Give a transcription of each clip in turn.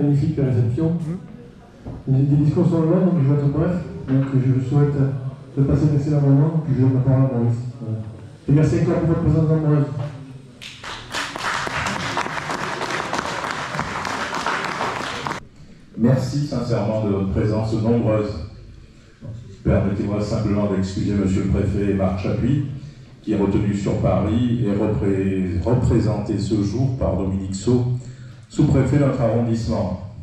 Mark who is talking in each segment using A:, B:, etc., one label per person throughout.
A: magnifique réception. Les discours sont longs, donc je vais être bref. Donc je vous souhaite de passer un excellent moment, puis je donne la parole à Maurice. Voilà. Et merci encore pour votre présence nombreuse.
B: Merci sincèrement de votre présence nombreuse. Permettez-moi simplement d'excuser Monsieur le Préfet Marc Chapuis, qui est retenu sur Paris et représenté ce jour par Dominique Sceau, sous-préfet de notre arrondissement.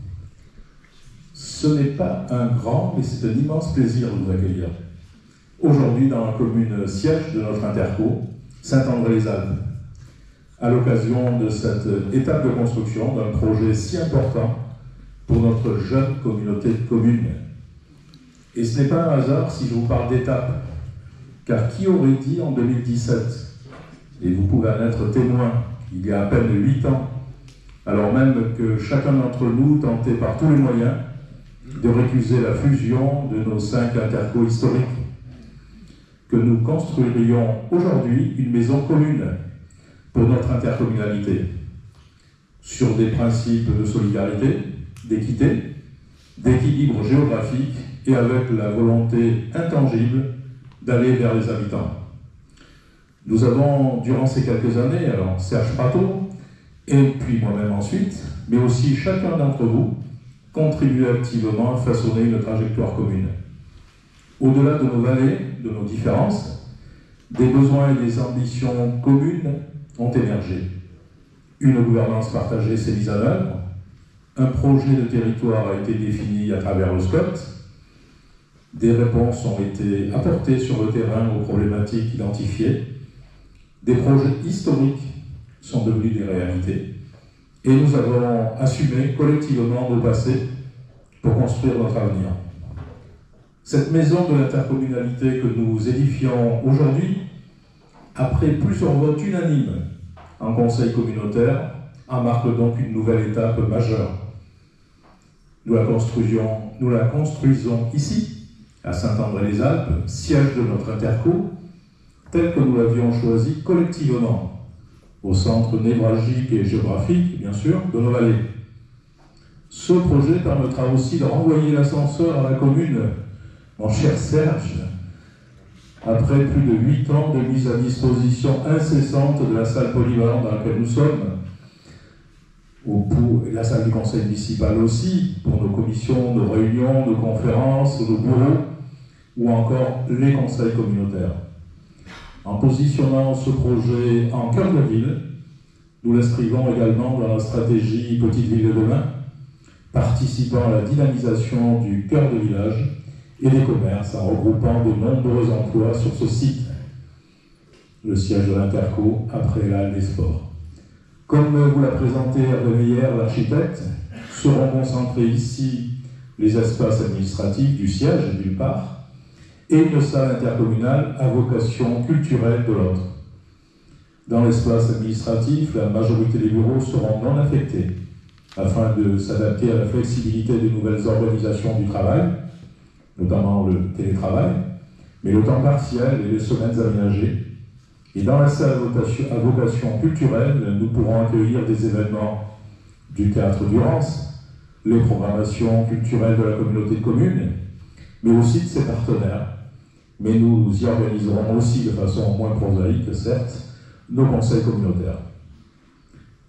B: Ce n'est pas un grand, mais c'est un immense plaisir de vous accueillir. Aujourd'hui, dans la commune siège de notre interco, Saint-André-les-Alpes, à l'occasion de cette étape de construction d'un projet si important pour notre jeune communauté de communes. Et ce n'est pas un hasard si je vous parle d'étape, car qui aurait dit en 2017, et vous pouvez en être témoin, il y a à peine 8 ans, alors même que chacun d'entre nous tentait par tous les moyens de récuser la fusion de nos 5 intercos historiques, que nous construirions aujourd'hui une maison commune pour notre intercommunalité, sur des principes de solidarité, d'équité, d'équilibre géographique et avec la volonté intangible d'aller vers les habitants. Nous avons, durant ces quelques années, alors Serge Prato, et puis moi-même ensuite, mais aussi chacun d'entre vous, contribué activement à façonner une trajectoire commune. Au-delà de nos vallées, de nos différences, des besoins et des ambitions communes ont émergé. Une gouvernance partagée s'est mise en œuvre, un projet de territoire a été défini à travers le SCOT, des réponses ont été apportées sur le terrain aux problématiques identifiées, des projets historiques sont devenus des réalités, et nous avons assumé collectivement nos passés pour construire notre avenir. Cette maison de l'intercommunalité que nous édifions aujourd'hui, après plusieurs votes unanimes en conseil communautaire, en marque donc une nouvelle étape majeure. Nous la construisons ici, à Saint-André-les-Alpes, siège de notre interco, tel que nous l'avions choisi collectivement, au centre névralgique et géographique, bien sûr, de nos vallées. Ce projet permettra aussi de renvoyer l'ascenseur à la commune, mon cher Serge, après plus de 8 ans de mise à disposition incessante de la salle polyvalente dans laquelle nous sommes, la salle du conseil municipal aussi, pour nos commissions, nos réunions, nos conférences, nos bureaux, ou encore les conseils communautaires. En positionnant ce projet en cœur de la ville, nous l'inscrivons également dans la stratégie Petite Ville de demain, participant à la dynamisation du cœur de village et des commerces en regroupant de nombreux emplois sur ce site, le siège de l'Interco après la des Sports. Comme vous l'a présenté Hervé Meyer, l'architecte, seront concentrés ici les espaces administratifs du siège d'une part et une salle intercommunale à vocation culturelle de l'autre. Dans l'espace administratif, la majorité des bureaux seront non affectés afin de s'adapter à la flexibilité des nouvelles organisations du travail, notamment le télétravail, mais le temps partiel et les semaines aménagées. Et dans la salle à vocation culturelle, nous pourrons accueillir des événements du Théâtre Durance, les programmations culturelles de la communauté de communes, mais aussi de ses partenaires. Mais nous y organiserons aussi de façon moins prosaïque, certes, nos conseils communautaires.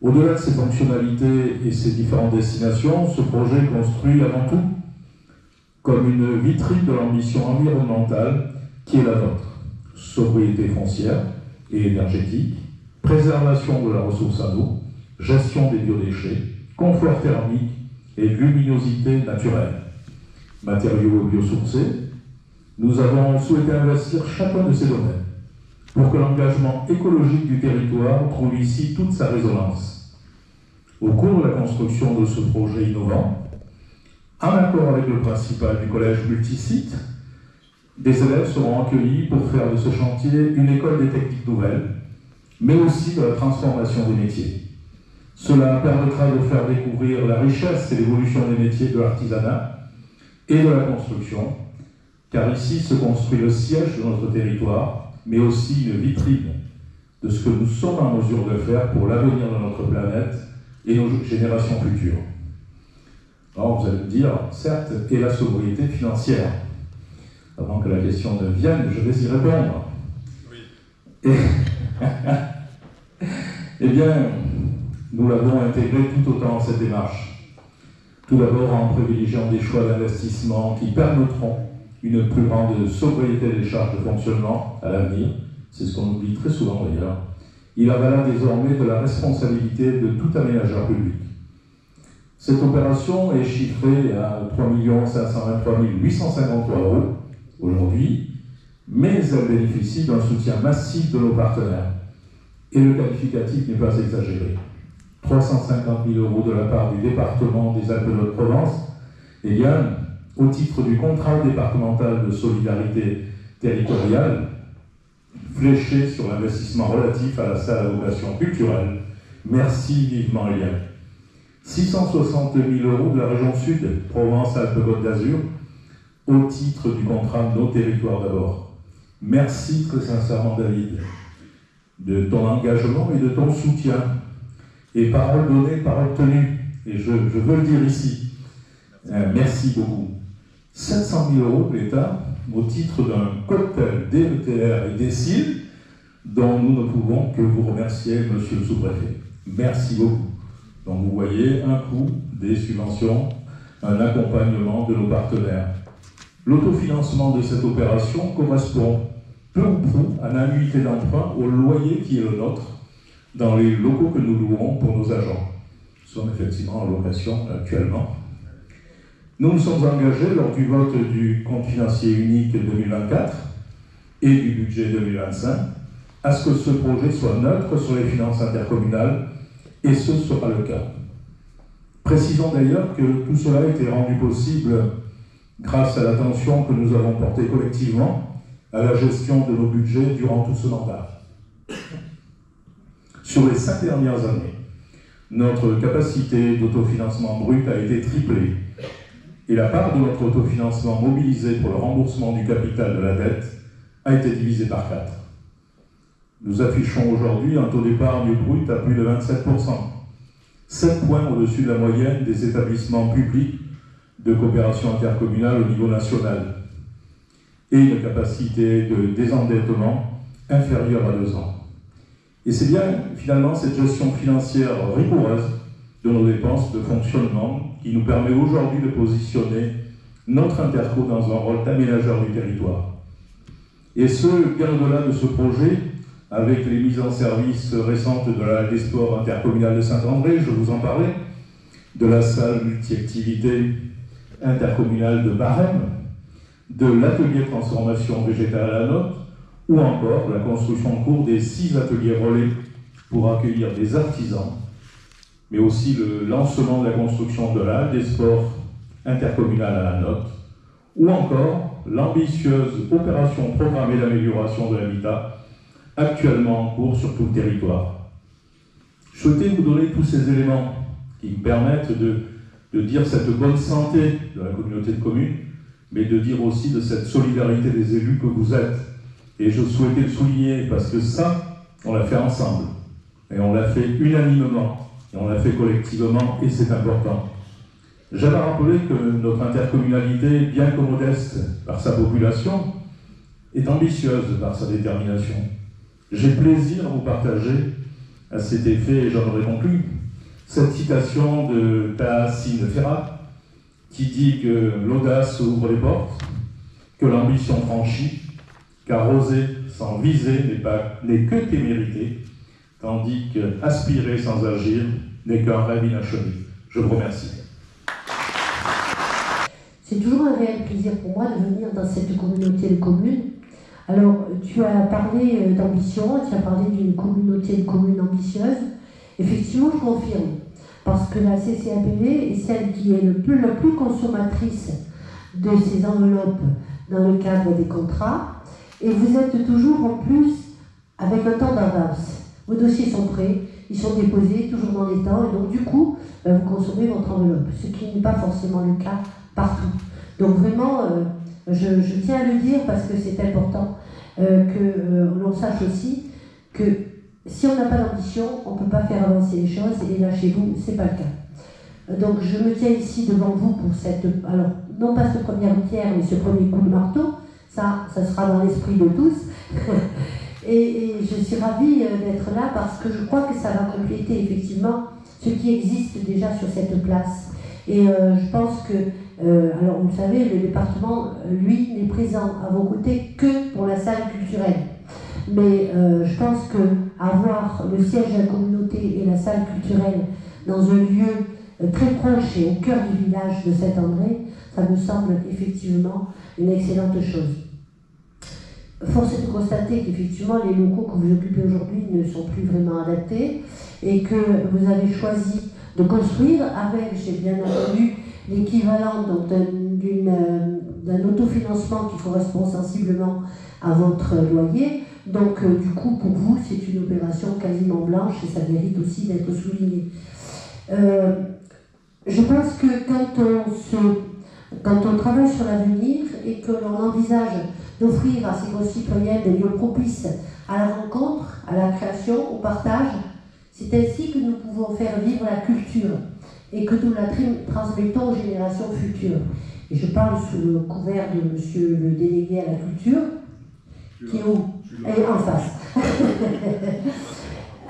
B: Au-delà de ces fonctionnalités et ces différentes destinations, ce projet construit avant tout comme une vitrine de l'ambition environnementale qui est la nôtre. Sobriété foncière et énergétique, préservation de la ressource en eau, gestion des biodéchets, confort thermique et luminosité naturelle. Matériaux biosourcés, nous avons souhaité investir chacun de ces domaines pour que l'engagement écologique du territoire trouve ici toute sa résonance. Au cours de la construction de ce projet innovant, en accord avec le principal du collège multisite, des élèves seront accueillis pour faire de ce chantier une école des techniques nouvelles, mais aussi de la transformation des métiers. Cela permettra de faire découvrir la richesse et l'évolution des métiers de l'artisanat et de la construction, car ici se construit le siège de notre territoire, mais aussi une vitrine de ce que nous sommes en mesure de faire pour l'avenir de notre planète et nos générations futures. Alors vous allez me dire, certes, et la sobriété financière. Avant que la question ne vienne, je vais y répondre. Oui. Eh bien, nous l'avons intégré tout autant dans cette démarche. Tout d'abord en privilégiant des choix d'investissement qui permettront une plus grande sobriété des charges de fonctionnement à l'avenir. C'est ce qu'on oublie très souvent d'ailleurs. Il en va là désormais de la responsabilité de tout aménageur public. Cette opération est chiffrée à 3 523 853 € aujourd'hui, mais elle bénéficie d'un soutien massif de nos partenaires. Et le qualificatif n'est pas exagéré. 350 000 € de la part du département des Alpes-de-Haute-Provence, et bien, au titre du contrat départemental de solidarité territoriale, fléché sur l'investissement relatif à la salle à vocation culturelle. Merci vivement Eliane. 660 000 € de la région Sud, Provence-Alpes-Côte d'Azur, au titre du contrat Nos Territoires d'abord. Merci très sincèrement David, de ton engagement et de ton soutien. Et parole donnée, parole tenue. Et je veux le dire ici. Merci beaucoup. 700 000 € de l'État au titre d'un cocktail DETR et DECIL dont nous ne pouvons que vous remercier, monsieur le sous-préfet. Merci beaucoup. Donc vous voyez un coût des subventions, un accompagnement de nos partenaires. L'autofinancement de cette opération correspond peu ou prou à l'annuité d'emprunt au loyer qui est le nôtre dans les locaux que nous louons pour nos agents. Nous sommes effectivement en location actuellement. Nous nous sommes engagés lors du vote du compte financier unique 2024 et du budget 2025 à ce que ce projet soit neutre sur les finances intercommunales, et ce sera le cas. Précisons d'ailleurs que tout cela a été rendu possible grâce à l'attention que nous avons portée collectivement à la gestion de nos budgets durant tout ce mandat. Sur les 5 dernières années, notre capacité d'autofinancement brut a été triplée et la part de notre autofinancement mobilisé pour le remboursement du capital de la dette a été divisée par 4. Nous affichons aujourd'hui un taux d'épargne brut à plus de 27%, 7 points au-dessus de la moyenne des établissements publics de coopération intercommunale au niveau national, et une capacité de désendettement inférieure à 2 ans. Et c'est bien finalement cette gestion financière rigoureuse de nos dépenses de fonctionnement qui nous permet aujourd'hui de positionner notre interco dans un rôle d'aménageur du territoire. Et ce, bien au-delà de ce projet, avec les mises en service récentes de la halle des sports intercommunale de Saint-André, je vous en parlais, de la salle multi-activité intercommunale de Barème, de l'atelier de transformation végétale à la note, ou encore la construction en cours des 6 ateliers relais pour accueillir des artisans, mais aussi le lancement de la construction de la halle des sports intercommunale à la note, ou encore l'ambitieuse opération programmée d'amélioration de l'habitat actuellement en cours sur tout le territoire. Je souhaitais vous donner tous ces éléments qui me permettent de dire cette bonne santé de la communauté de communes, mais de dire aussi de cette solidarité des élus que vous êtes. Et je souhaitais le souligner parce que ça, on l'a fait ensemble. Et on l'a fait unanimement. Et on l'a fait collectivement, et c'est important. J'avais rappelé que notre intercommunalité, bien que modeste par sa population, est ambitieuse par sa détermination. J'ai plaisir à vous partager à cet effet, et j'en aurai conclu, cette citation de Tahseen Ferhat, qui dit que l'audace ouvre les portes, que l'ambition franchit, car oser sans viser n'est que témérité, tandis qu'aspirer sans agir n'est qu'un rêve inachevé. Je vous remercie.
C: C'est toujours un réel plaisir pour moi de venir dans cette communauté de communes. Alors, tu as parlé d'ambition, tu as parlé d'une communauté de communes ambitieuse. Effectivement, je confirme, parce que la CCAPV est celle qui est la plus consommatrice de ces enveloppes dans le cadre des contrats, et vous êtes toujours en plus avec un temps d'avance. Vos dossiers sont prêts, ils sont déposés toujours dans les temps, et donc du coup, vous consommez votre enveloppe, ce qui n'est pas forcément le cas partout. Donc vraiment, je tiens à le dire parce que c'est important que l'on sache aussi que si on n'a pas d'ambition, on ne peut pas faire avancer les choses, et là chez vous, ce n'est pas le cas. Donc je me tiens ici devant vous pour cette, alors non pas cette première pierre, mais ce premier coup de marteau, ça sera dans l'esprit de tous. et je suis ravie d'être là parce que je crois que ça va compléter effectivement ce qui existe déjà sur cette place. Et je pense que, alors vous le savez, le département, lui, n'est présent à vos côtés que pour la salle culturelle. Mais je pense qu'avoir le siège de la communauté et la salle culturelle dans un lieu très proche et au cœur du village de Saint-André, ça me semble effectivement une excellente chose. Force est de constater qu'effectivement les locaux que vous occupez aujourd'hui ne sont plus vraiment adaptés et que vous avez choisi de construire avec, j'ai bien entendu, l'équivalent d'un autofinancement qui correspond sensiblement à votre loyer. Donc du coup, pour vous, c'est une opération quasiment blanche et ça mérite aussi d'être souligné. Je pense que quand on travaille sur l'avenir et que l'on envisage d'offrir à ses concitoyens des lieux propices à la rencontre, à la création, au partage, c'est ainsi que nous pouvons faire vivre la culture et que nous la transmettons aux générations futures. Et je parle sous le couvert de monsieur le délégué à la culture, qui est où? Et en face.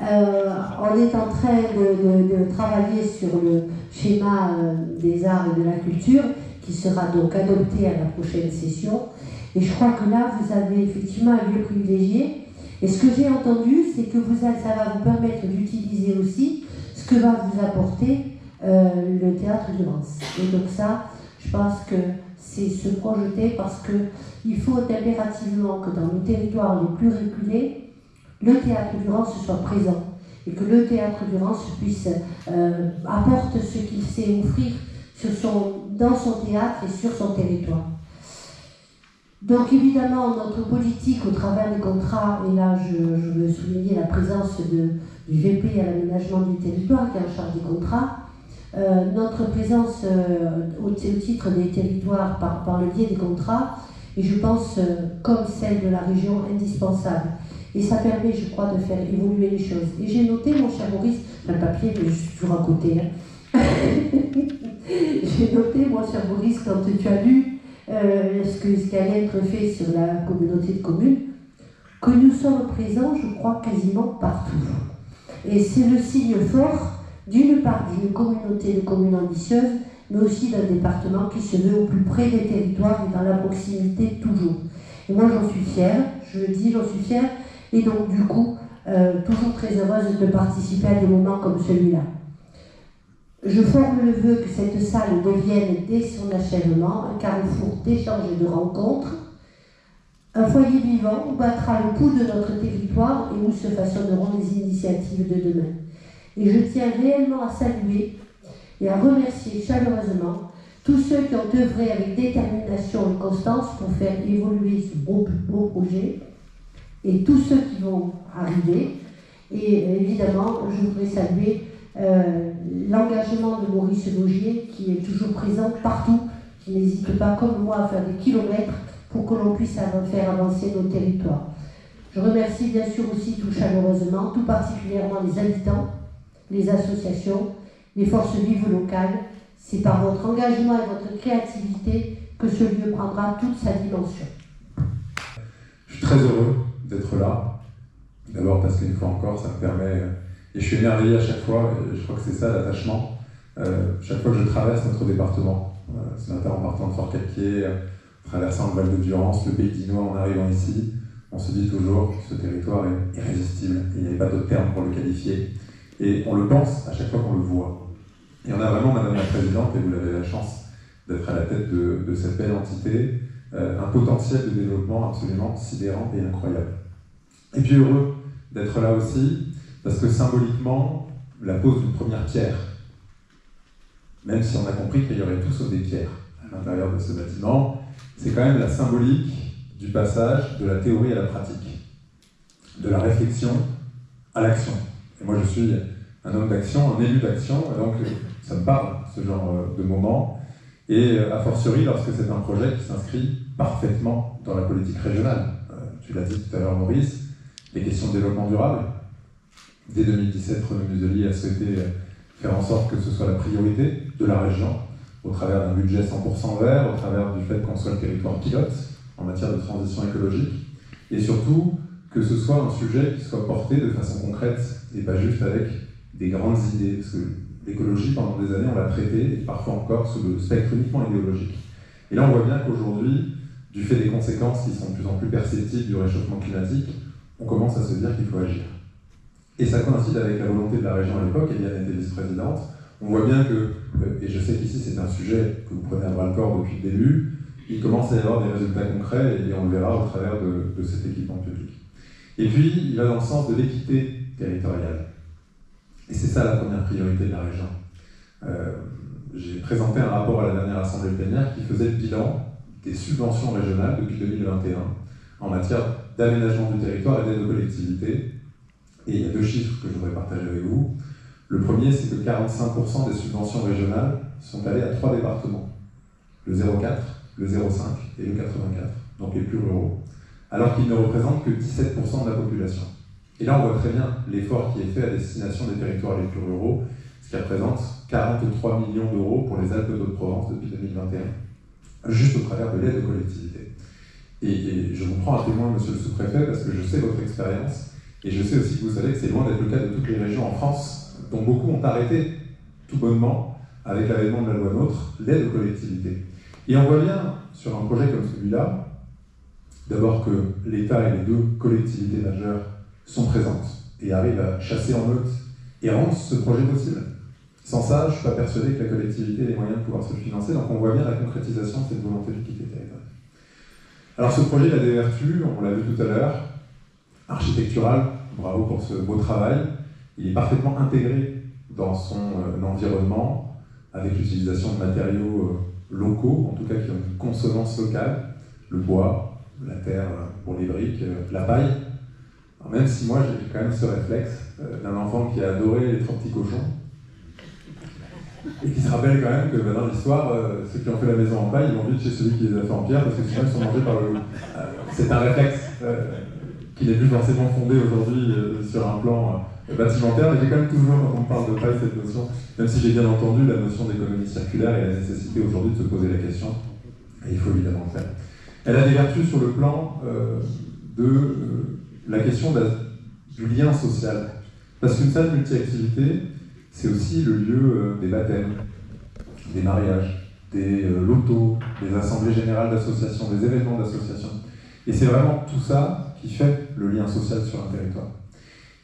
C: On est en train de travailler sur le schéma des arts et de la culture qui sera donc adopté à la prochaine session. Et je crois que là, vous avez effectivement un lieu privilégié. Et ce que j'ai entendu, c'est que ça va vous permettre d'utiliser aussi ce que va vous apporter le théâtre du Rance. Et donc ça, je pense que c'est se projeter parce qu'il faut impérativement que dans nos territoires les plus reculés, le théâtre du Rance soit présent et que le théâtre du Rance puisse apporte ce qu'il sait offrir dans son théâtre et sur son territoire. Donc évidemment, notre politique au travers des contrats, et là je veux souligner la présence du VP à l'aménagement du territoire qui est en charge des contrats, notre présence au titre des territoires par le biais des contrats, et je pense comme celle de la région indispensable. Et ça permet, je crois, de faire évoluer les choses. Et j'ai noté, mon cher Maurice, le papier, mais je suis toujours à côté. Hein. J'ai noté, mon cher Maurice, quand tu as lu ce qui allait être fait sur la communauté de communes, que nous sommes présents, je crois, quasiment partout. Et c'est le signe fort, d'une part, d'une communauté de communes ambitieuses, mais aussi d'un département qui se veut au plus près des territoires et dans la proximité toujours. Et moi, j'en suis fière, je le dis, j'en suis fière, et donc, du coup, toujours très heureuse de participer à des moments comme celui-là. Je forme le vœu que cette salle devienne, dès son achèvement, un carrefour d'échanges et de rencontres, un foyer vivant où battra le pouls de notre territoire et où se façonneront les initiatives de demain. Et je tiens réellement à saluer et à remercier chaleureusement tous ceux qui ont œuvré avec détermination et constance pour faire évoluer ce beau projet, et tous ceux qui vont arriver. Et évidemment, je voudrais saluer l'engagement de Maurice Logier, qui est toujours présent partout, qui n'hésite pas, comme moi, à faire des kilomètres pour que l'on puisse faire avancer nos territoires. Je remercie bien sûr aussi tout chaleureusement, tout particulièrement les habitants, les associations, les forces vives locales. C'est par votre engagement et votre créativité que ce lieu prendra toute sa dimension.
D: Je suis très heureux d'être là. D'abord parce qu'une fois encore, ça me permet... Et je suis émerveillé à chaque fois, et je crois que c'est ça l'attachement. Chaque fois que je traverse notre département, ce matin en partant de Fort-Calquier, traversant le Val de Durance, le Pays d'Inois, en arrivant ici, on se dit toujours que ce territoire est irrésistible. Il n'y avait pas d'autre terme pour le qualifier. Et on le pense à chaque fois qu'on le voit. Et on a vraiment, Madame la Présidente, et vous avez la chance d'être à la tête de cette belle entité, un potentiel de développement absolument sidérant et incroyable. Et puis heureux d'être là aussi, parce que symboliquement, la pose d'une première pierre, même si on a compris qu'il y aurait tout sauf des pierres à l'intérieur de ce bâtiment, c'est quand même la symbolique du passage de la théorie à la pratique, de la réflexion à l'action. Et moi je suis un homme d'action, un élu d'action, et donc ça me parle, ce genre de moment, et a fortiori lorsque c'est un projet qui s'inscrit parfaitement dans la politique régionale. Tu l'as dit tout à l'heure, Maurice, les questions de développement durable. Dès 2017, Renaud Muselier a souhaité faire en sorte que ce soit la priorité de la région, au travers d'un budget 100% vert, au travers du fait qu'on soit le territoire pilote en matière de transition écologique, et surtout que ce soit un sujet qui soit porté de façon concrète et pas juste avec des grandes idées, parce que l'écologie, pendant des années, on l'a traitée, et parfois encore, sous le spectre uniquement idéologique. Et là, on voit bien qu'aujourd'hui, du fait des conséquences qui sont de plus en plus perceptibles du réchauffement climatique, on commence à se dire qu'il faut agir. Et ça coïncide avec la volonté de la région à l'époque, Eliane était vice-présidente. On voit bien que, et je sais qu'ici c'est un sujet que vous prenez à bras-le-corps depuis le début, il commence à y avoir des résultats concrets, et on le verra au travers de cet équipement public. Et puis, il va dans le sens de l'équité territoriale. Et c'est ça la première priorité de la région. J'ai présenté un rapport à la dernière assemblée plénière qui faisait le bilan des subventions régionales depuis 2021 en matière d'aménagement du territoire et d'aide aux collectivités. Et il y a deux chiffres que je voudrais partager avec vous. Le premier, c'est que 45% des subventions régionales sont allées à 3 départements. Le 04, le 05 et le 84, donc les plus ruraux, alors qu'ils ne représentent que 17% de la population. Et là, on voit très bien l'effort qui est fait à destination des territoires les plus ruraux, ce qui représente 43 millions d'euros pour les Alpes-de-Haute-Provence depuis 2021, juste au travers de l'aide aux collectivités. Et je vous prends à témoin, monsieur le sous-préfet, parce que je sais votre expérience, et je sais aussi que vous savez que c'est loin d'être le cas de toutes les régions en France, dont beaucoup ont arrêté tout bonnement, avec l'avènement de la loi NOTRe, l'aide aux collectivités. Et on voit bien, sur un projet comme celui-là, d'abord que l'État et les deux collectivités majeures sont présentes et arrivent à chasser en meute et rendent ce projet possible. Sans ça, je ne suis pas persuadé que la collectivité ait les moyens de pouvoir se le financer, donc on voit bien la concrétisation de cette volonté d'équité territoriale. Alors ce projet, il a des vertus, on l'a vu tout à l'heure, architectural, bravo pour ce beau travail, il est parfaitement intégré dans son environnement, avec l'utilisation de matériaux locaux, en tout cas qui ont une consonance locale, le bois, la terre pour les briques, la paille. Alors même si moi j'ai quand même ce réflexe d'un enfant qui a adoré les 3 petits cochons, et qui se rappelle quand même que dans l'histoire, ceux qui ont fait la maison en paille, ils vont vite chez celui qui les a fait en pierre, parce que sinon ils sont mangés par le loup. C'est un réflexe qui n'est plus forcément fondé aujourd'hui sur un plan bâtimentaire, mais j'ai quand même toujours, quand on parle de paille, cette notion, même si j'ai bien entendu la notion d'économie circulaire et la nécessité aujourd'hui de se poser la question, et il faut évidemment le faire. Elle a des vertus sur le plan de la question du lien social. Parce qu'une salle multi-activité, c'est aussi le lieu des baptêmes, des mariages, des lotos, des assemblées générales d'associations, des événements d'associations. Et c'est vraiment tout ça qui fait le lien social sur un territoire.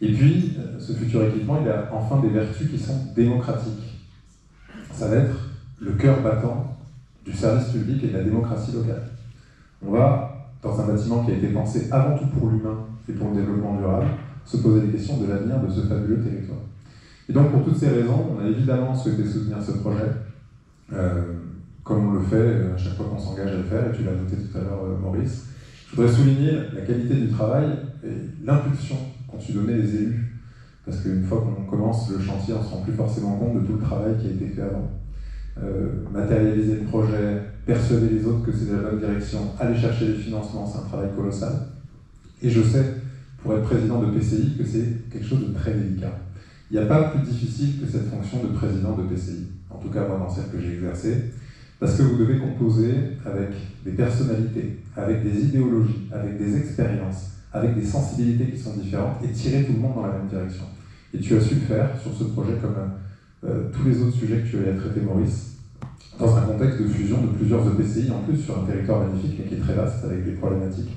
D: Et puis, ce futur équipement, il a enfin des vertus qui sont démocratiques. Ça va être le cœur battant du service public et de la démocratie locale. On va, dans un bâtiment qui a été pensé avant tout pour l'humain et pour le développement durable, se poser des questions de l'avenir de ce fabuleux territoire. Et donc, pour toutes ces raisons, on a évidemment souhaité soutenir ce projet, comme on le fait à chaque fois qu'on s'engage à le faire, et tu l'as noté tout à l'heure, Maurice. Je voudrais souligner la qualité du travail et l'impulsion qu'ont su donner les élus, parce qu'une fois qu'on commence le chantier, on ne se rend plus forcément compte de tout le travail qui a été fait avant. Matérialiser le projet, persuader les autres que c'est la bonne direction, aller chercher les financements, c'est un travail colossal. Et je sais, pour être président de PCI, que c'est quelque chose de très délicat. Il n'y a pas plus difficile que cette fonction de président de PCI, en tout cas moi dans celle que j'ai exercée, parce que vous devez composer avec des personnalités, avec des idéologies, avec des expériences, avec des sensibilités qui sont différentes et tirer tout le monde dans la même direction. Et tu as su le faire sur ce projet comme tous les autres sujets que tu as traités, Maurice, dans un contexte de fusion de plusieurs EPCI, en plus sur un territoire magnifique mais qui est très vaste, avec des problématiques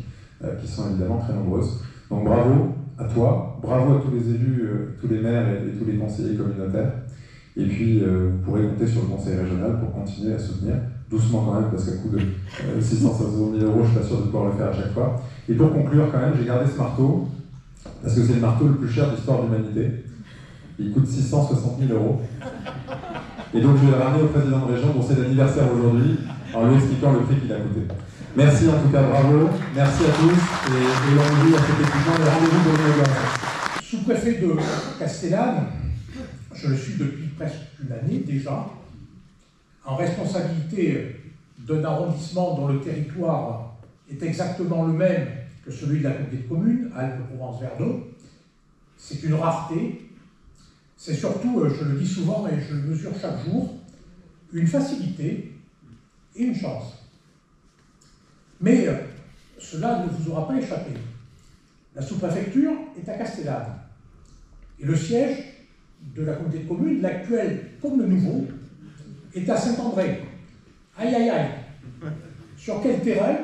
D: qui sont évidemment très nombreuses. Donc bravo à toi, bravo à tous les élus, tous les maires et tous les conseillers communautaires. Et puis vous pourrez compter sur le conseil régional pour continuer à soutenir, doucement quand même, parce qu'à coût de 660 000 €, je suis pas sûr de pouvoir le faire à chaque fois. Et pour conclure quand même, j'ai gardé ce marteau, parce que c'est le marteau le plus cher de l'histoire de l'humanité. Il coûte 660 000 €. Et donc je vais le ramener au président de région dont c'est l'anniversaire aujourd'hui, en lui expliquant le prix qu'il a coûté. Merci en tout cas, bravo, merci à tous, et on dit à cet équipement le rendez-vous de l'Union.
E: Sous-préfet de Castellane, je le suis depuis presque une année déjà, en responsabilité d'un arrondissement dont le territoire est exactement le même que celui de la communauté de communes, Alpes-Provence-Verdon. C'est une rareté. c'est surtout, je le dis souvent et je le mesure chaque jour, une facilité et une chance. Mais cela ne vous aura pas échappé. La sous-préfecture est à Castellane. Et le siège de la communauté de communes, l'actuel comme le nouveau, est à Saint-André. Aïe aïe aïe. Sur quel terrain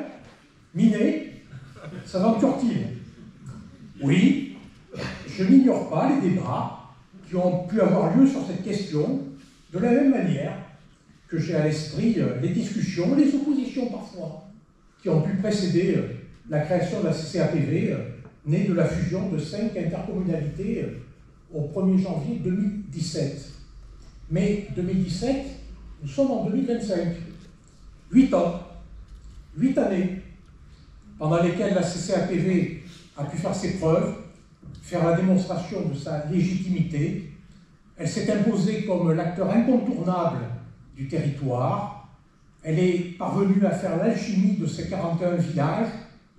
E: miné s'aventure-t-il? Oui, je n'ignore pas les débats qui ont pu avoir lieu sur cette question, de la même manière que j'ai à l'esprit les discussions, les oppositions parfois, qui ont pu précéder la création de la CCAPV, née de la fusion de 5 intercommunalités au 1er janvier 2017. Mais 2017, nous sommes en 2025. 8 ans, 8 années, pendant lesquelles la CCAPV a pu faire ses preuves, faire la démonstration de sa légitimité. Elle s'est imposée comme l'acteur incontournable du territoire. Elle est parvenue à faire l'alchimie de ces 41 villages,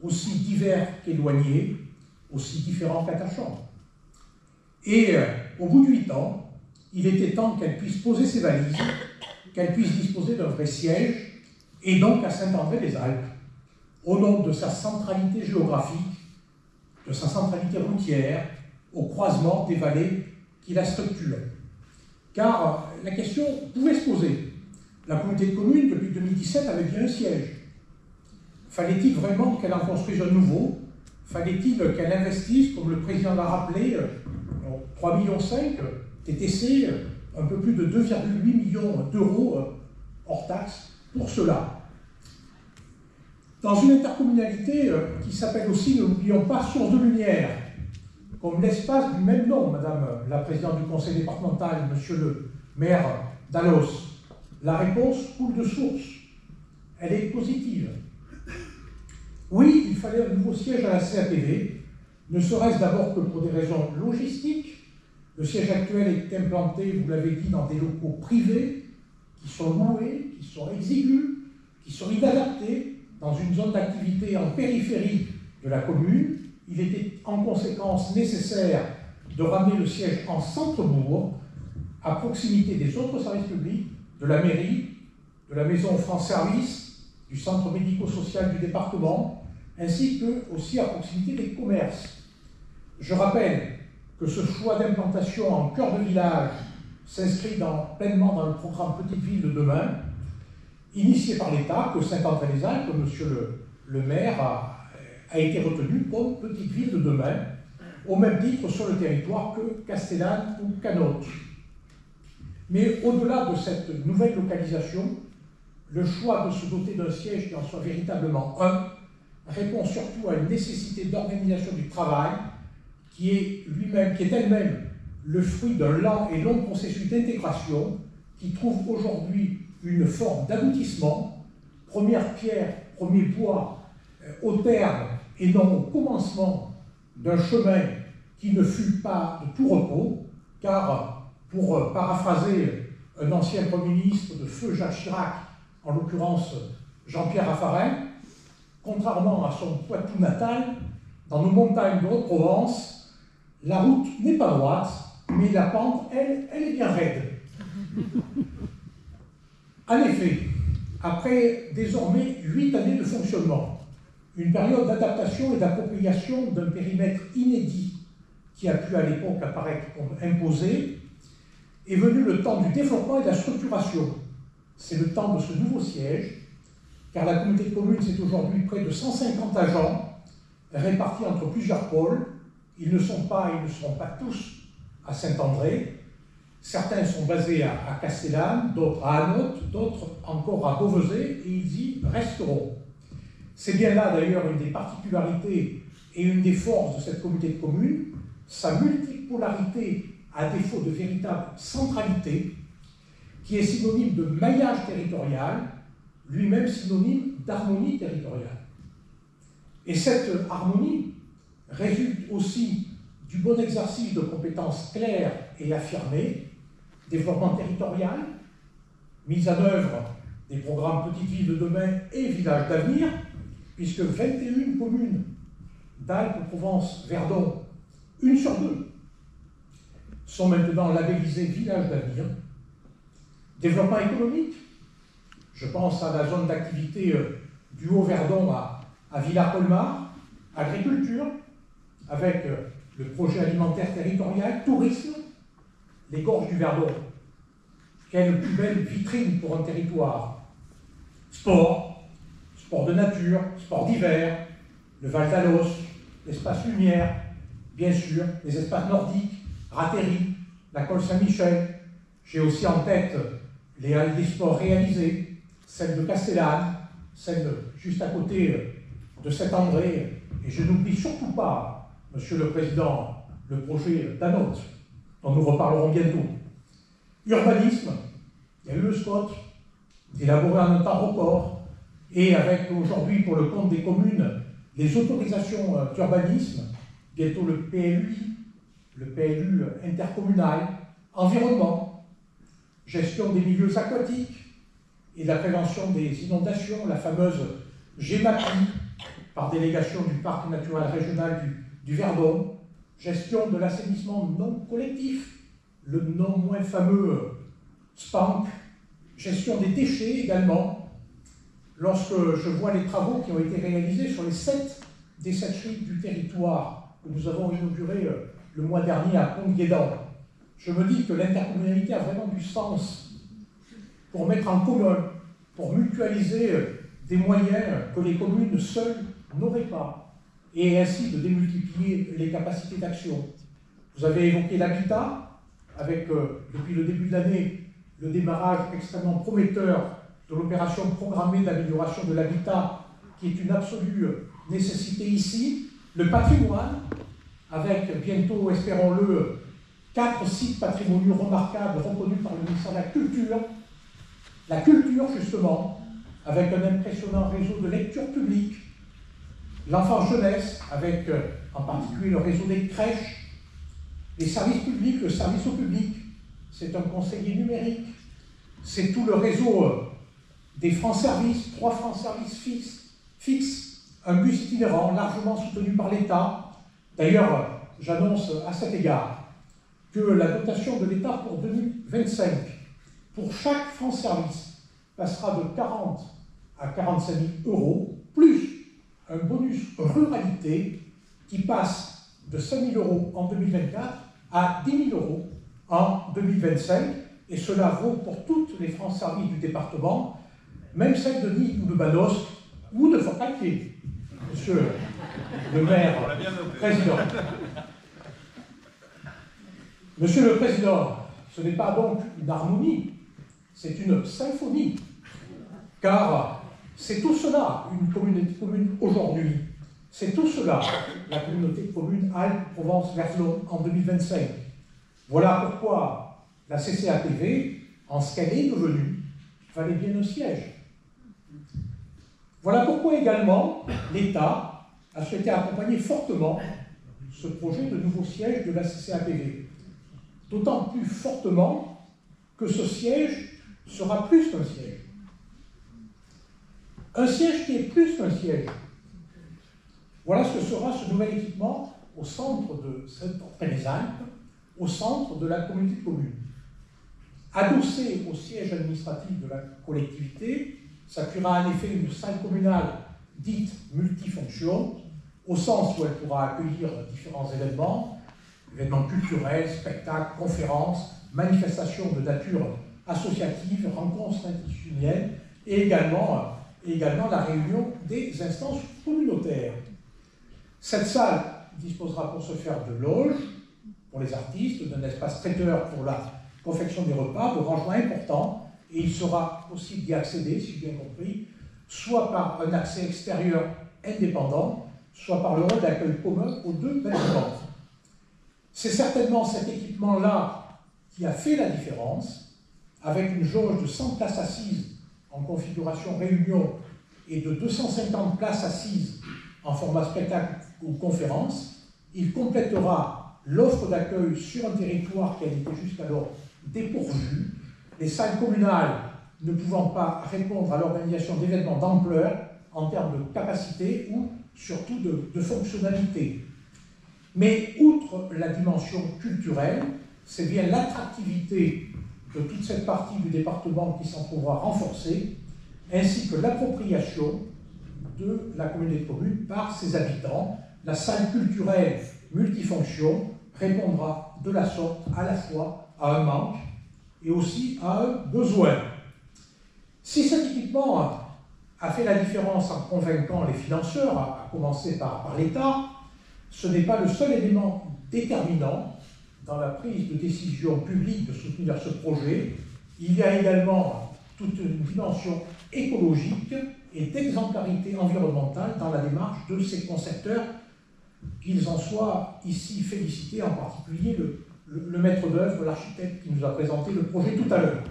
E: aussi divers qu'éloignés, aussi différents qu'attachants. Et au bout de 8 ans, il était temps qu'elle puisse poser ses valises, qu'elle puisse disposer d'un vrai siège, et donc à Saint-André-les-Alpes, au nom de sa centralité géographique, de sa centralité routière, au croisement des vallées qui la structurent. Car la question pouvait se poser. La communauté de communes, depuis 2017, avait bien un siège. Fallait-il vraiment qu'elle en construise un nouveau? Fallait-il qu'elle investisse, comme le président l'a rappelé, 3,5 millions TTC, un peu plus de 2,8 millions d'euros hors taxes pour cela? Dans une intercommunalité qui s'appelle aussi, ne l'oublions pas, Source de Lumière, comme l'espace du même nom, Madame la Présidente du Conseil départemental, Monsieur le maire d'Alos, la réponse coule de source. Elle est positive. Oui, il fallait un nouveau siège à la CAPV, ne serait-ce d'abord que pour des raisons logistiques. Le siège actuel est implanté, vous l'avez dit, dans des locaux privés, qui sont loués, qui sont exigus, qui sont inadaptés, dans une zone d'activité en périphérie de la commune. Il était en conséquence nécessaire de ramener le siège en centre-bourg, à proximité des autres services publics, de la mairie, de la maison France Service, du centre médico-social du département, ainsi que aussi à proximité des commerces. Je rappelle que ce choix d'implantation en cœur de village s'inscrit pleinement dans le programme Petite Ville de demain, initié par l'État, que Saint-André-les-Alpes, monsieur le maire, a été retenu comme Petite Ville de demain, au même titre sur le territoire que Castellane ou Canotte. Mais au-delà de cette nouvelle localisation, le choix de se doter d'un siège qui en soit véritablement un répond surtout à une nécessité d'organisation du travail qui est elle-même le fruit d'un lent et long processus d'intégration qui trouve aujourd'hui une forme d'aboutissement, première pierre, premier bois, au terme et non au commencement d'un chemin qui ne fut pas de tout repos, car, pour paraphraser un ancien Premier ministre de feu Jacques Chirac, en l'occurrence Jean-Pierre Raffarin, contrairement à son Poitou natal, dans nos montagnes de Haute-Provence, la route n'est pas droite, mais la pente, elle est bien raide. En effet, après désormais 8 années de fonctionnement, une période d'adaptation et d'appropriation d'un périmètre inédit qui a pu à l'époque apparaître comme imposé, est venu le temps du développement et de la structuration. C'est le temps de ce nouveau siège, car la communauté de communes, c'est aujourd'hui près de 150 agents répartis entre plusieurs pôles. Ils ne seront pas tous à Saint-André. Certains sont basés à Castellane, d'autres à Hanotte, d'autres encore à Beauvezet, et ils y resteront. C'est bien là d'ailleurs une des particularités et une des forces de cette communauté de communes, sa multipolarité à défaut de véritable centralité, qui est synonyme de maillage territorial, lui-même synonyme d'harmonie territoriale. Et cette harmonie résulte aussi du bon exercice de compétences claires et affirmées, développement territorial, mise en œuvre des programmes Petites Villes de demain et Villages d'avenir, puisque 21 communes d'Alpes, Provence, Verdon, une sur deux, sont maintenant labellisés villages d'avenir. Développement économique, je pense à la zone d'activité du Haut-Verdon à Villars-Colmar, agriculture, avec le projet alimentaire territorial, tourisme, les gorges du Verdon. Quelle plus belle vitrine pour un territoire. Sport, sport de nature, sport d'hiver, le Val d'Alos, l'espace lumière, bien sûr, les espaces nordiques, Ratéry, la Colle Saint-Michel. J'ai aussi en tête les halles des sports réalisées, celle de Castellane, celle juste à côté de Saint-André, et je n'oublie surtout pas, Monsieur le Président, le projet d'Anote, dont nous reparlerons bientôt. Urbanisme, il y a eu le SCOT, élaboré en un temps record, et avec aujourd'hui, pour le compte des communes, les autorisations d'urbanisme, bientôt le PLU intercommunal, environnement, gestion des milieux aquatiques et la prévention des inondations, la fameuse GEMAPI, par délégation du Parc naturel régional du Verdon, gestion de l'assainissement non collectif, le non moins fameux SPANC, gestion des déchets également. Lorsque je vois les travaux qui ont été réalisés sur les 7 déchetteries du territoire que nous avons inaugurées le mois dernier à Pont-Guédan, je me dis que l'intercommunalité a vraiment du sens pour mettre en commun, pour mutualiser des moyens que les communes seules n'auraient pas, et ainsi de démultiplier les capacités d'action. Vous avez évoqué l'habitat, avec depuis le début de l'année le démarrage extrêmement prometteur de l'opération programmée d'amélioration de l'habitat, qui est une absolue nécessité ici. Le patrimoine, avec bientôt, espérons-le, 4 sites patrimoniaux remarquables reconnus par le ministère de la Culture. La culture, justement, avec un impressionnant réseau de lecture publique. L'enfance-jeunesse, avec en particulier le réseau des crèches. Les services publics, le service au public, c'est un conseiller numérique. C'est tout le réseau des francs-services, 3 francs-services fixes, un bus itinérant largement soutenu par l'État. D'ailleurs, j'annonce à cet égard que la dotation de l'État pour 2025, pour chaque franc-service, passera de 40 à 45 000 euros, plus un bonus ruralité qui passe de 5 000 euros en 2024 à 10 000 euros en 2025, et cela vaut pour toutes les francs-services du département, même celles de Nîmes ou de Banos ou de Forcalquier, Monsieur le maire président. Monsieur le Président, ce n'est pas donc une harmonie, c'est une symphonie, car c'est tout cela, une communauté commune aujourd'hui. C'est tout cela, la communauté commune Alpes-Provence-Verdelon en 2025. Voilà pourquoi la CCATV, en ce qu'elle est devenue, valait bien un siège. Voilà pourquoi également l'État a souhaité accompagner fortement ce projet de nouveau siège de la CCATV. D'autant plus fortement que ce siège sera plus qu'un siège. Un siège qui est plus qu'un siège. Voilà ce que sera ce nouvel équipement au centre de Saint-André-les-Alpes, au centre de la communauté de communes. Adossé au siège administratif de la collectivité, s'appuiera en effet une salle communale dite multifonction, au sens où elle pourra accueillir différents événements culturels, spectacles, conférences, manifestations de nature associative, rencontres institutionnelles, et également la réunion des instances communautaires. Cette salle disposera pour ce faire de loges pour les artistes, d'un espace traiteur pour la confection des repas, de rangements importants, et il sera possible d'y accéder, si j'ai bien compris, soit par un accès extérieur indépendant, soit par le rôle d'accueil commun aux 2 bâtiments. C'est certainement cet équipement-là qui a fait la différence, avec une jauge de 100 places assises en configuration réunion et de 250 places assises en format spectacle ou conférence. Il complétera l'offre d'accueil sur un territoire qui a été jusqu'alors dépourvu, les salles communales ne pouvant pas répondre à l'organisation d'événements d'ampleur en termes de capacité ou surtout de fonctionnalité. Mais outre la dimension culturelle, c'est bien l'attractivité de toute cette partie du département qui s'en trouvera renforcée, ainsi que l'appropriation de la communauté de communes par ses habitants. La salle culturelle multifonction répondra de la sorte à la fois à un manque et aussi à un besoin. Si cet équipement a fait la différence en convainquant les financeurs, à commencer par l'État, ce n'est pas le seul élément déterminant dans la prise de décision publique de soutenir ce projet. Il y a également toute une dimension écologique et d'exemplarité environnementale dans la démarche de ces concepteurs, qu'ils en soient ici félicités, en particulier le maître d'œuvre, l'architecte qui nous a présenté le projet tout à l'heure.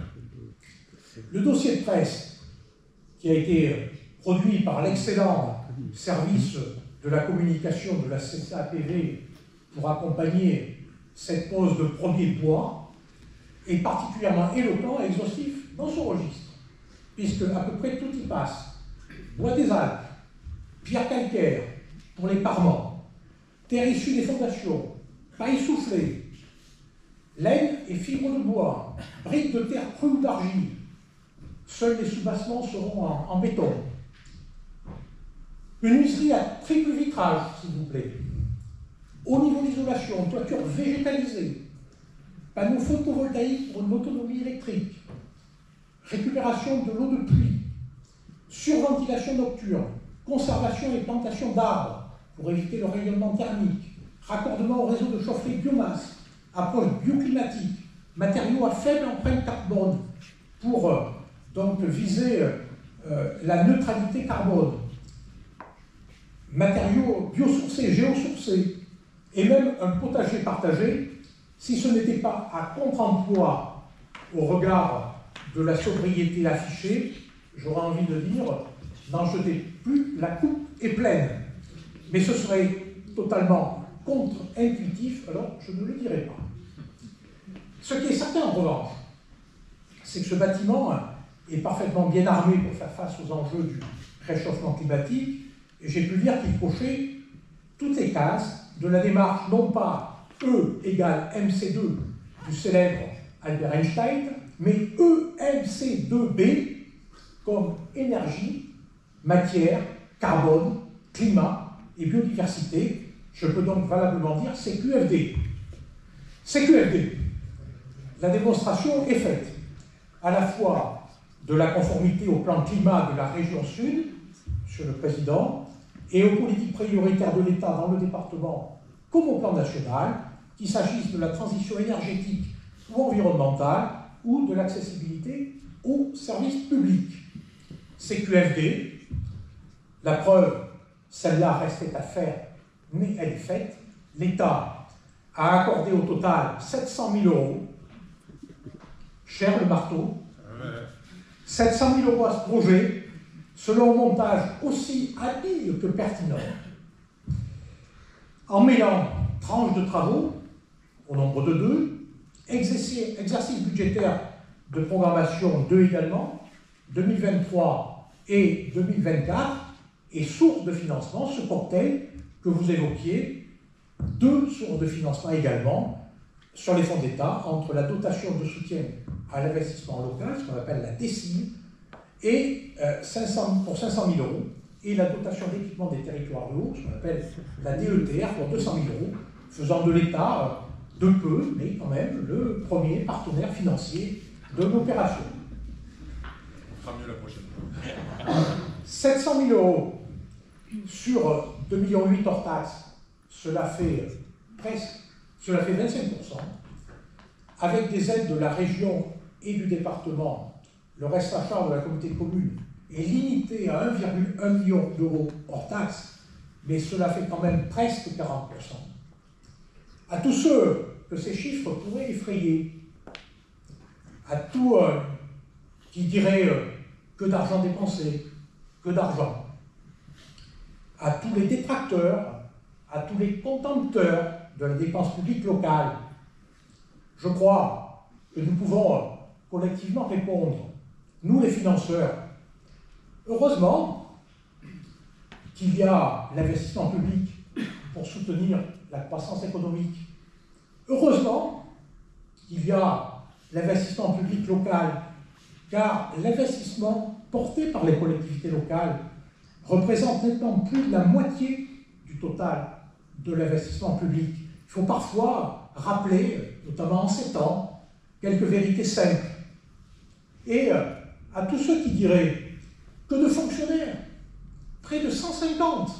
E: Le dossier de presse qui a été produit par l'excellent service de la communication de la CCAPV pour accompagner cette pose de premier poids est particulièrement éloquent et exhaustif dans son registre, puisque à peu près tout y passe. Bois des Alpes, pierre calcaire pour les parements, terre issue des fondations, paille soufflée, laine et fibres de bois, briques de terre crue ou d'argile. Seuls les soubassements seront en béton. Une huiserie à triple vitrage, s'il vous plaît. Haut niveau d'isolation, toiture végétalisée, panneaux photovoltaïques pour une autonomie électrique, récupération de l'eau de pluie, surventilation nocturne, conservation et plantation d'arbres pour éviter le rayonnement thermique, raccordement au réseau de chaufferie biomasse, approche bioclimatique, matériaux à faible empreinte carbone pour donc viser la neutralité carbone, matériaux biosourcés, géosourcés, et même un potager partagé, si ce n'était pas à contre-emploi au regard de la sobriété affichée, j'aurais envie de dire, n'en jetez plus, la coupe est pleine. Mais ce serait totalement contre-intuitif, alors je ne le dirai pas. Ce qui est certain en revanche, c'est que ce bâtiment est parfaitement bien armé pour faire face aux enjeux du réchauffement climatique, et j'ai pu dire qu'il cochait toutes les cases de la démarche, non pas E égale MC2 du célèbre Albert Einstein, mais EMC2B comme énergie, matière, carbone, climat et biodiversité. Je peux donc valablement dire CQFD. CQFD. La démonstration est faite à la fois de la conformité au plan climat de la région sud, Monsieur le Président, et aux politiques prioritaires de l'État dans le département comme au plan national, qu'il s'agisse de la transition énergétique ou environnementale ou de l'accessibilité aux services publics. CQFD, la preuve, celle-là restait à faire, mais elle est faite. L'État a accordé au total 700 000 €, cher le marteau, 700 000 € à ce projet, selon un montage aussi habile que pertinent, en mêlant tranches de travaux, au nombre de 2, exercice budgétaire de programmation 2 également, 2023 et 2024, et sources de financement, ce cocktail que vous évoquiez, 2 sources de financement également, sur les fonds d'État, entre la dotation de soutien à l'investissement local, ce qu'on appelle la DSIL, et pour 500 000 €, et la dotation d'équipement des territoires ruraux, ce qu'on appelle la DETR, pour 200 000 €, faisant de l'État, de peu, mais quand même, le premier partenaire financier de l'opération.
F: On fera mieux la prochaine fois.
E: 700 000 € sur 2,8 millions hors taxes, cela fait 25%, avec des aides de la région et du département. Le reste à charge de la communauté de communes est limité à 1,1 million € hors taxes, mais cela fait quand même presque 40%. À tous ceux que ces chiffres pourraient effrayer, à tous qui diraient que d'argent dépensé, que d'argent, à tous les détracteurs, à tous les contempteurs de la dépense publique locale, je crois que nous pouvons collectivement répondre, nous les financeurs, heureusement qu'il y a l'investissement public pour soutenir la croissance économique. Heureusement qu'il y a l'investissement public local, car l'investissement porté par les collectivités locales représente nettement plus de la moitié du total de l'investissement public. Il faut parfois rappeler, notamment en ces temps, quelques vérités simples. Et à tous ceux qui diraient que de fonctionnaires, près de 150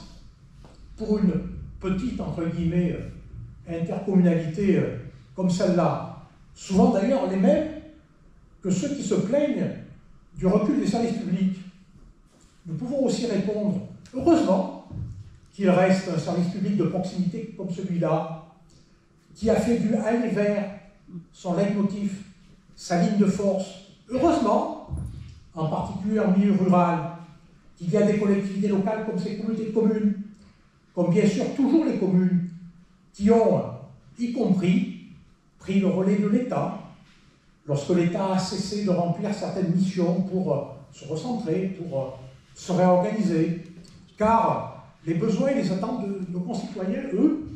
E: pour une petite, entre guillemets, intercommunalité comme celle-là, souvent d'ailleurs les mêmes que ceux qui se plaignent du recul des services publics. Nous pouvons aussi répondre, heureusement, qu'il reste un service public de proximité comme celui-là, qui a fait du aller vers son leitmotiv, sa ligne de force. Heureusement, en particulier en milieu rural, qu'il y a des collectivités locales comme ces communautés de communes, comme bien sûr toujours les communes, qui ont, y compris, pris le relais de l'État, lorsque l'État a cessé de remplir certaines missions pour se recentrer, pour se réorganiser, car les besoins et les attentes de nos concitoyens, eux,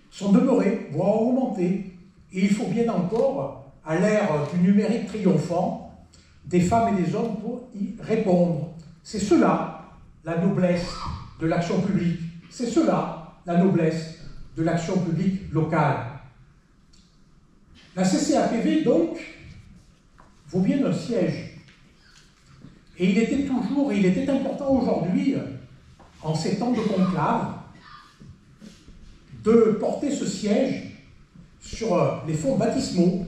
E: sont demeurés, voire augmentés, et il faut bien encore, à l'ère du numérique triomphant, des femmes et des hommes pour y répondre. C'est cela, la noblesse de l'action publique. C'est cela, la noblesse de l'action publique locale. La CCAPV, donc, vaut bien un siège. Et il était important aujourd'hui, en ces temps de conclave, de porter ce siège sur les fonds baptismaux,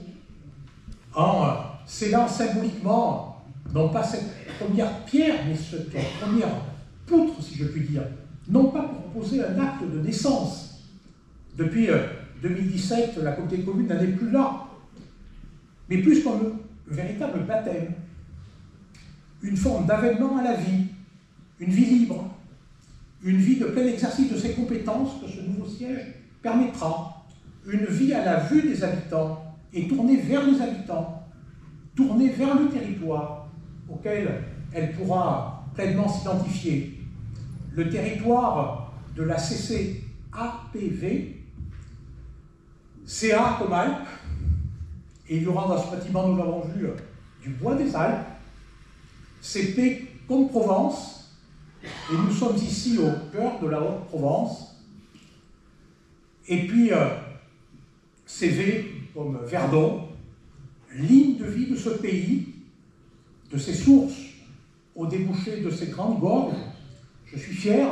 E: en scellant symboliquement, non pas cette première pierre, mais cette première poutre, si je puis dire, non pas pour poser un acte de naissance. Depuis 2017, la communauté de communes n'en est plus là, mais plus comme un véritable baptême, une forme d'avènement à la vie, une vie libre, une vie de plein exercice de ses compétences que ce nouveau siège permettra, une vie à la vue des habitants et tournée vers les habitants, tournée vers le territoire auquel elle pourra pleinement s'identifier. Le territoire de la CCAPV, CA comme Alpes, et il y aura dans ce bâtiment, nous l'avons vu, du bois des Alpes, CP comme Provence, et nous sommes ici au cœur de la Haute-Provence, et puis CV comme Verdon, ligne de vie de ce pays, de ses sources au débouché de ses grandes gorges. Je suis fier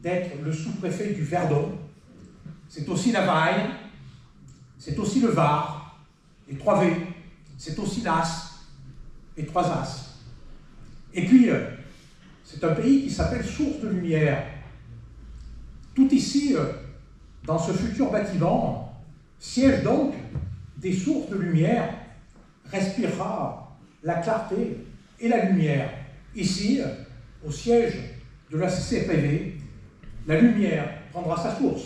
E: d'être le sous-préfet du Verdon. C'est aussi la Vaille, c'est aussi le Var, les 3 V, c'est aussi l'As, les 3 As. Et puis, c'est un pays qui s'appelle source de lumière. Tout ici, dans ce futur bâtiment, siège donc des sources de lumière, respirera la clarté et la lumière. Ici, au siège de la CCAPV, la lumière prendra sa source